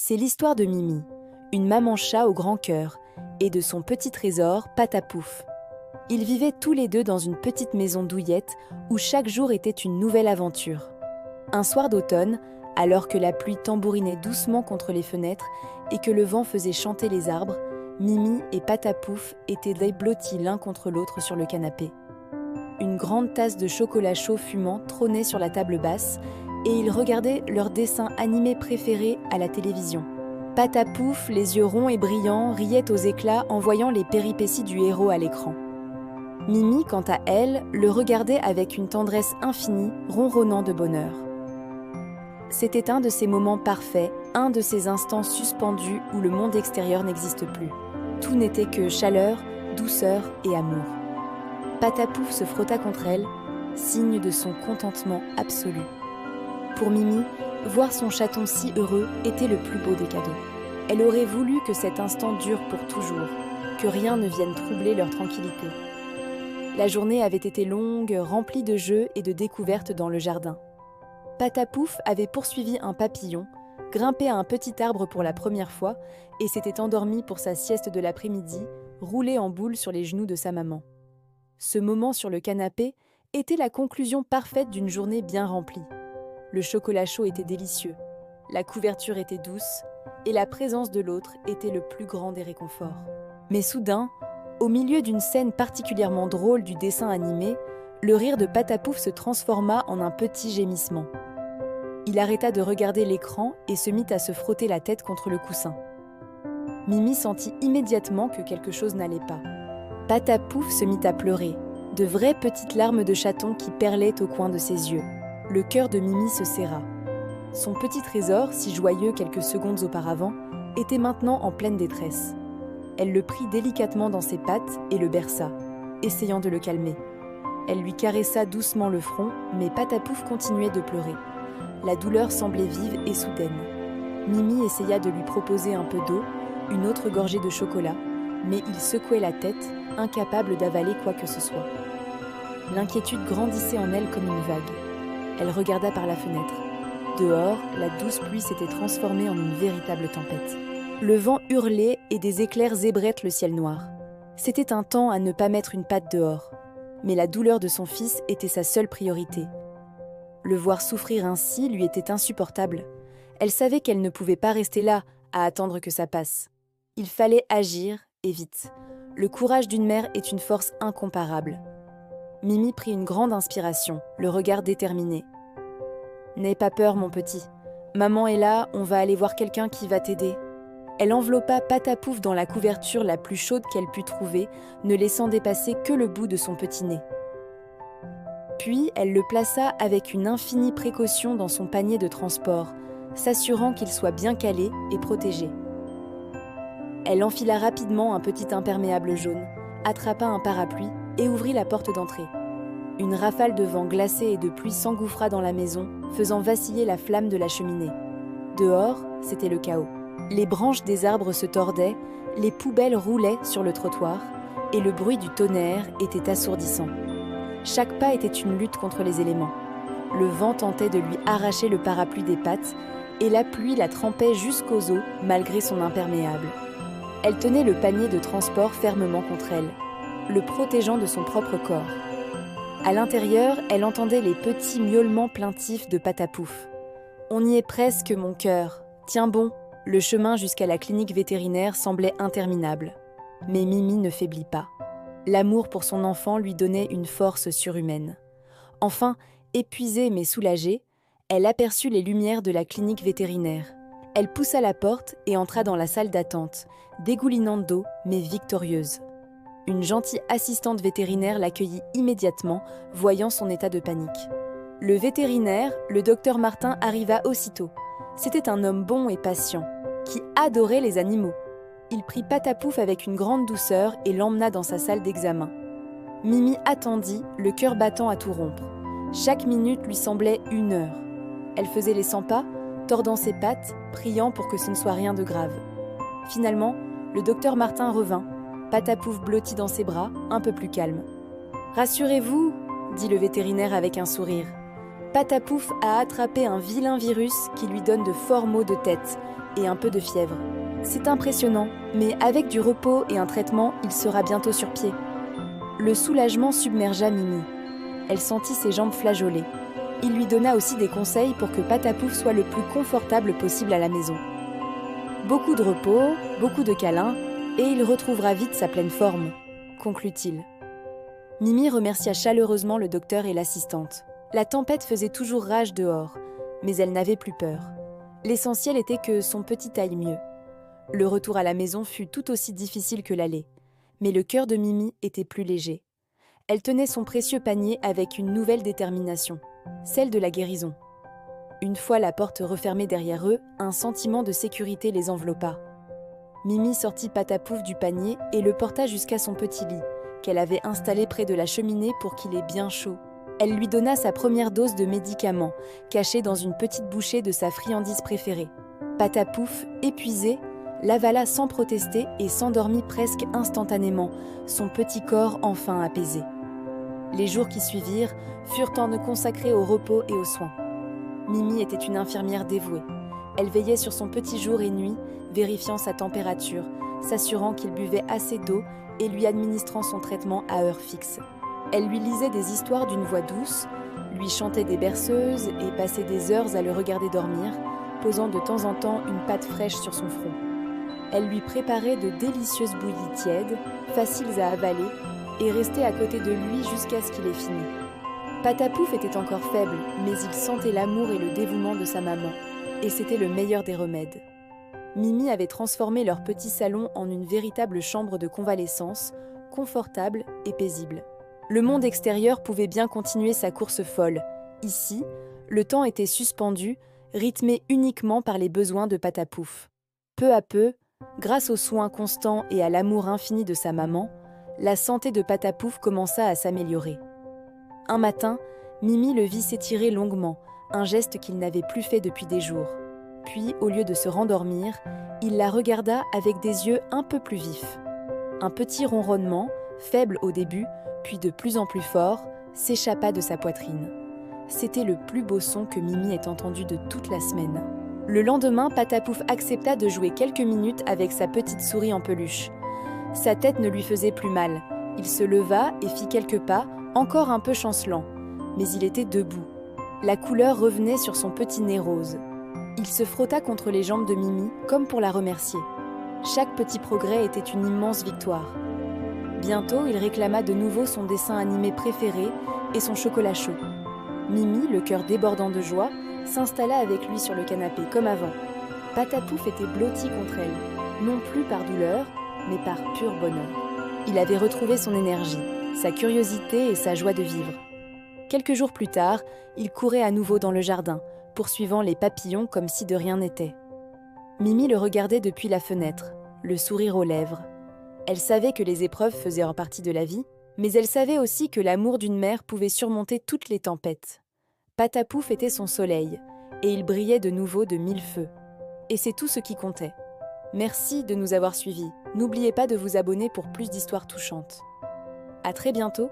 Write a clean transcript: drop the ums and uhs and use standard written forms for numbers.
C'est l'histoire de Mimi, une maman chat au grand cœur, et de son petit trésor, Patapouf. Ils vivaient tous les deux dans une petite maison douillette où chaque jour était une nouvelle aventure. Un soir d'automne, alors que la pluie tambourinait doucement contre les fenêtres et que le vent faisait chanter les arbres, Mimi et Patapouf étaient blottis l'un contre l'autre sur le canapé. Une grande tasse de chocolat chaud fumant trônait sur la table basse et ils regardaient leur dessin animé préféré à la télévision. Patapouf, les yeux ronds et brillants, riait aux éclats en voyant les péripéties du héros à l'écran. Mimi, quant à elle, le regardait avec une tendresse infinie, ronronnant de bonheur. C'était un de ces moments parfaits, un de ces instants suspendus où le monde extérieur n'existe plus. Tout n'était que chaleur, douceur et amour. Patapouf se frotta contre elle, signe de son contentement absolu. Pour Mimi, voir son chaton si heureux était le plus beau des cadeaux. Elle aurait voulu que cet instant dure pour toujours, que rien ne vienne troubler leur tranquillité. La journée avait été longue, remplie de jeux et de découvertes dans le jardin. Patapouf avait poursuivi un papillon, grimpé à un petit arbre pour la première fois et s'était endormi pour sa sieste de l'après-midi, roulé en boule sur les genoux de sa maman. Ce moment sur le canapé était la conclusion parfaite d'une journée bien remplie. Le chocolat chaud était délicieux, la couverture était douce et la présence de l'autre était le plus grand des réconforts. Mais soudain, au milieu d'une scène particulièrement drôle du dessin animé, le rire de Patapouf se transforma en un petit gémissement. Il arrêta de regarder l'écran et se mit à se frotter la tête contre le coussin. Mimi sentit immédiatement que quelque chose n'allait pas. Patapouf se mit à pleurer, de vraies petites larmes de chaton qui perlaient au coin de ses yeux. Le cœur de Mimi se serra. Son petit trésor, si joyeux quelques secondes auparavant, était maintenant en pleine détresse. Elle le prit délicatement dans ses pattes et le berça, essayant de le calmer. Elle lui caressa doucement le front, mais Patapouf continuait de pleurer. La douleur semblait vive et soudaine. Mimi essaya de lui proposer un peu d'eau, une autre gorgée de chocolat, mais il secouait la tête, incapable d'avaler quoi que ce soit. L'inquiétude grandissait en elle comme une vague. Elle regarda par la fenêtre. Dehors, la douce pluie s'était transformée en une véritable tempête. Le vent hurlait et des éclairs zébraient le ciel noir. C'était un temps à ne pas mettre une patte dehors. Mais la douleur de son fils était sa seule priorité. Le voir souffrir ainsi lui était insupportable. Elle savait qu'elle ne pouvait pas rester là, à attendre que ça passe. Il fallait agir, et vite. Le courage d'une mère est une force incomparable. Mimi prit une grande inspiration, le regard déterminé. « N'aie pas peur, mon petit. Maman est là, on va aller voir quelqu'un qui va t'aider. » Elle enveloppa Patapouf dans la couverture la plus chaude qu'elle put trouver, ne laissant dépasser que le bout de son petit nez. Puis, elle le plaça avec une infinie précaution dans son panier de transport, s'assurant qu'il soit bien calé et protégé. Elle enfila rapidement un petit imperméable jaune, attrapa un parapluie et ouvrit la porte d'entrée. Une rafale de vent glacé et de pluie s'engouffra dans la maison, faisant vaciller la flamme de la cheminée. Dehors, c'était le chaos. Les branches des arbres se tordaient, les poubelles roulaient sur le trottoir, et le bruit du tonnerre était assourdissant. Chaque pas était une lutte contre les éléments. Le vent tentait de lui arracher le parapluie des pattes, et la pluie la trempait jusqu'aux os malgré son imperméable. Elle tenait le panier de transport fermement contre elle, le protégeant de son propre corps. À l'intérieur, elle entendait les petits miaulements plaintifs de Patapouf. « On y est presque, mon cœur. Tiens bon !» Le chemin jusqu'à la clinique vétérinaire semblait interminable. Mais Mimi ne faiblit pas. L'amour pour son enfant lui donnait une force surhumaine. Enfin, épuisée mais soulagée, elle aperçut les lumières de la clinique vétérinaire. Elle poussa la porte et entra dans la salle d'attente, dégoulinante d'eau mais victorieuse. Une gentille assistante vétérinaire l'accueillit immédiatement, voyant son état de panique. Le vétérinaire, le docteur Martin, arriva aussitôt. C'était un homme bon et patient, qui adorait les animaux. Il prit Patapouf avec une grande douceur et l'emmena dans sa salle d'examen. Mimi attendit, le cœur battant à tout rompre. Chaque minute lui semblait une heure. Elle faisait les 100 pas, tordant ses pattes, priant pour que ce ne soit rien de grave. Finalement, le docteur Martin revint, Patapouf blotti dans ses bras, un peu plus calme. « Rassurez-vous, » dit le vétérinaire avec un sourire. Patapouf a attrapé un vilain virus qui lui donne de forts maux de tête, et un peu de fièvre. C'est impressionnant, mais avec du repos et un traitement, il sera bientôt sur pied. Le soulagement submergea Mimi. Elle sentit ses jambes flageoler. Il lui donna aussi des conseils pour que Patapouf soit le plus confortable possible à la maison. Beaucoup de repos, beaucoup de câlins, et il retrouvera vite sa pleine forme, conclut-il. Mimi remercia chaleureusement le docteur et l'assistante. La tempête faisait toujours rage dehors, mais elle n'avait plus peur. L'essentiel était que son petit aille mieux. Le retour à la maison fut tout aussi difficile que l'aller, mais le cœur de Mimi était plus léger. Elle tenait son précieux panier avec une nouvelle détermination, celle de la guérison. Une fois la porte refermée derrière eux, un sentiment de sécurité les enveloppa. Mimi sortit Patapouf du panier et le porta jusqu'à son petit lit, qu'elle avait installé près de la cheminée pour qu'il ait bien chaud. Elle lui donna sa première dose de médicaments, cachée dans une petite bouchée de sa friandise préférée. Patapouf, épuisé, l'avala sans protester et s'endormit presque instantanément, son petit corps enfin apaisé. Les jours qui suivirent furent en consacrés au repos et aux soins. Mimi était une infirmière dévouée. Elle veillait sur son petit jour et nuit, vérifiant sa température, s'assurant qu'il buvait assez d'eau et lui administrant son traitement à heure fixe. Elle lui lisait des histoires d'une voix douce, lui chantait des berceuses et passait des heures à le regarder dormir, posant de temps en temps une patte fraîche sur son front. Elle lui préparait de délicieuses bouillies tièdes, faciles à avaler, et restait à côté de lui jusqu'à ce qu'il ait fini. Patapouf était encore faible, mais il sentait l'amour et le dévouement de sa maman, et c'était le meilleur des remèdes. Mimi avait transformé leur petit salon en une véritable chambre de convalescence, confortable et paisible. Le monde extérieur pouvait bien continuer sa course folle. Ici, le temps était suspendu, rythmé uniquement par les besoins de Patapouf. Peu à peu, grâce aux soins constants et à l'amour infini de sa maman, la santé de Patapouf commença à s'améliorer. Un matin, Mimi le vit s'étirer longuement, un geste qu'il n'avait plus fait depuis des jours. Puis, au lieu de se rendormir, il la regarda avec des yeux un peu plus vifs. Un petit ronronnement, faible au début, puis de plus en plus fort, s'échappa de sa poitrine. C'était le plus beau son que Mimi ait entendu de toute la semaine. Le lendemain, Patapouf accepta de jouer quelques minutes avec sa petite souris en peluche. Sa tête ne lui faisait plus mal. Il se leva et fit quelques pas, encore un peu chancelant. Mais il était debout. La couleur revenait sur son petit nez rose. Il se frotta contre les jambes de Mimi, comme pour la remercier. Chaque petit progrès était une immense victoire. Bientôt, il réclama de nouveau son dessin animé préféré et son chocolat chaud. Mimi, le cœur débordant de joie, s'installa avec lui sur le canapé comme avant. Patapouf était blotti contre elle, non plus par douleur, mais par pur bonheur. Il avait retrouvé son énergie, sa curiosité et sa joie de vivre. Quelques jours plus tard, il courait à nouveau dans le jardin, poursuivant les papillons comme si de rien n'était. Mimi le regardait depuis la fenêtre, le sourire aux lèvres. Elle savait que les épreuves faisaient en partie de la vie, mais elle savait aussi que l'amour d'une mère pouvait surmonter toutes les tempêtes. Patapouf était son soleil, et il brillait de nouveau de 1000 feux. Et c'est tout ce qui comptait. Merci de nous avoir suivis. N'oubliez pas de vous abonner pour plus d'histoires touchantes. À très bientôt!